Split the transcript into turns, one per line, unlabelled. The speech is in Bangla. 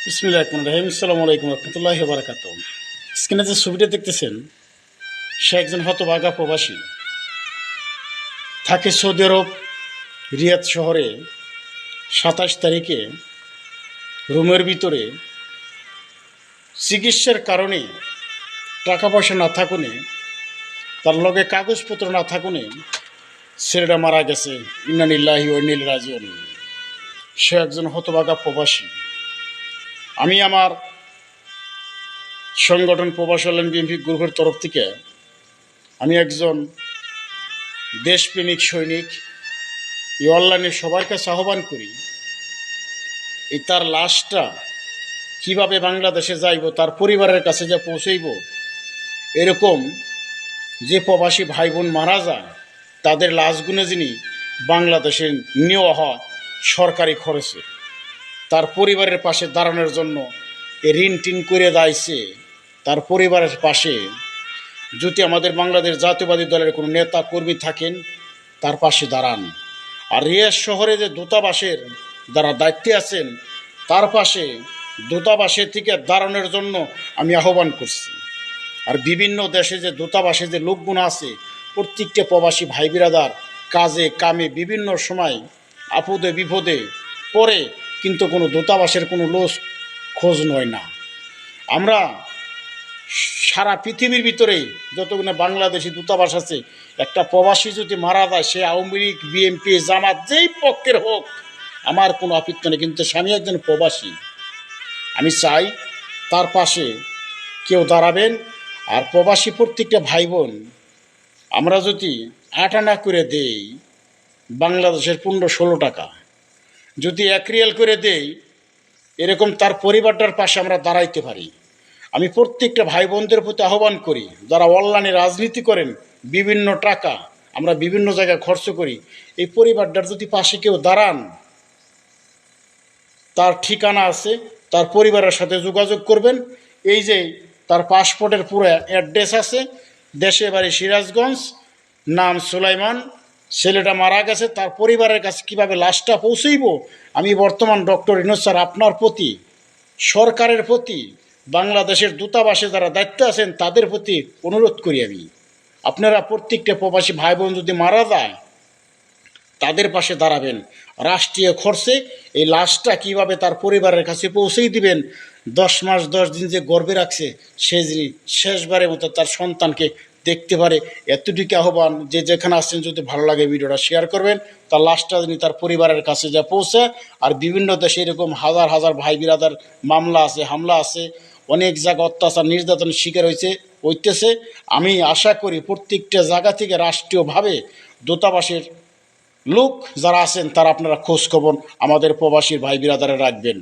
বিসমিল্লাহির রহমানির রহিম। আসসালামু আলাইকুম রহমতুল্লাহি ওয়া বারাকাতুহু। স্ক্রিনে যে ছবিটা দেখতেছেন, সে একজন হতভাগা প্রবাসী, থাকে সৌদি আরব রিয়াদ শহরে। 27 তারিখে রুমের ভিতরে চিকিৎসার কারণে টাকা পয়সা না থাকুনে, তার লগে কাগজপত্র না থাকুনে ছেলেটা মারা গেছে। ইন্না লিল্লাহি ওয়া ইন্না ইলাইহি রাজিউন। সে একজন হতভাগা প্রবাসী। আমি আমার সংগঠন প্রবাসী কল্যাণ বিএনপি গ্রুপের তরফ থেকে আমি একজন দেশপ্রেমিক সৈনিক, এই অনলাইনে সবার কাছে আহ্বান করি, এই তার লাশটা কিভাবে বাংলাদেশে যাইব, তার পরিবারের কাছে যা পৌঁছইব, এরকম যে প্রবাসী ভাই বোন মারা যায় তাদের লাশগুলো যিনি বাংলাদেশে নেওয়া হয় সরকারি খরচে, তার পরিবারের পাশে দাঁড়ানোর জন্য ঋণ টিন করে দাইছে। তার পরিবারের পাশে যদি আমাদের বাংলাদেশ জাতীয়বাদী দলের কোনো নেতা কর্মী থাকেন, তার পাশে দাঁড়ান। আর রিয়াদ শহরে যে দূতাবাসের যারা দায়িত্বে আছেন, তার পাশে দূতাবাসের থেকে দাঁড়ানোর জন্য আমি আহ্বান করছি। আর বিভিন্ন দেশে যে দূতাবাসে যে লোকগুলো আছে, প্রত্যেকটা প্রবাসী ভাই বিরাদার কাজে কামে বিভিন্ন সময় আপদে বিপদে পড়ে, কিন্তু কোনো দূতাবাসের কোনো লোক খোঁজ নয় না। আমরা সারা পৃথিবীর ভিতরে যতগুলো বাংলাদেশি দূতাবাস আছে, একটা প্রবাসী যদি মারা যায়, সে আওয়ামী লীগ, বিএনপি, জামাত যেই পক্ষের হোক, আমার কোনো আপত্তি নেই, কিন্তু স্বামী একজন প্রবাসী। আমি চাই তার পাশে কেউ দাঁড়াবেন। আর প্রবাসী প্রত্যেকটা ভাই বোন আমরা যদি 8 আনা করে দেই, বাংলাদেশের 15-16 টাকা যদি 1 রিয়াল করে দেই, এরকম তার পরিবারটার পাশে আমরা দাঁড়াইতে পারি। আমি প্রত্যেকটা ভাই বোনদের প্রতি আহ্বান করি, যারা অনলাইনে রাজনীতি করেন, বিভিন্ন টাকা আমরা বিভিন্ন জায়গায় খরচ করি, এই পরিবারটার যদি পাশে কেউ দাঁড়ান, তার ঠিকানা আছে, তার পরিবারের সাথে যোগাযোগ করবেন। এই যে তার পাসপোর্টের পুরো অ্যাড্রেস আছে, দেশে বাড়ি সিরাজগঞ্জ, নাম সুলাইমান, ছেলেটা মারা গেছে, তার পরিবারের কাছে কিভাবে লাশটা পৌঁছইব, আমি বর্তমান ডক্টর ইউনূস স্যার আপনার প্রতি, সরকারের প্রতি, বাংলাদেশের দূতাবাসে যারা দায়িত্ব আছেন তাদের প্রতি অনুরোধ করি। আমি আপনারা প্রত্যেকটা প্রবাসী ভাই বোন যদি মারা যায়, তাদের পাশে দাঁড়াবেন। রাষ্ট্রীয় খরচে এই লাশটা কিভাবে তার পরিবারের কাছে পৌঁছেই দিবেন। 10 মাস 10 দিন যে গর্ভে রাখছে, সে যিনি শেষবারের মতো তার সন্তানকে দেখতে পারে, এতটুকু আহ্বান। যে যেখানে আসছেন, যদি ভালো লাগে ভিডিওটা শেয়ার করবেন, তার লাশটা যিনি তার পরিবারের কাছে যা পৌঁছে। আর বিভিন্ন দেশে এরকম হাজার হাজার ভাই বিরাদার মামলা আছে, হামলা আছে, অনেক জায়গা অত্যাচার নির্যাতনের শিকার হইতেছে। আমি আশা করি প্রত্যেকটা জায়গা থেকে রাষ্ট্রীয়ভাবে দূতাবাসের লোক যারা আছেন, তারা আপনারা খোঁজ খবর আমাদের প্রবাসীর ভাই বিরাদারে রাখবেন।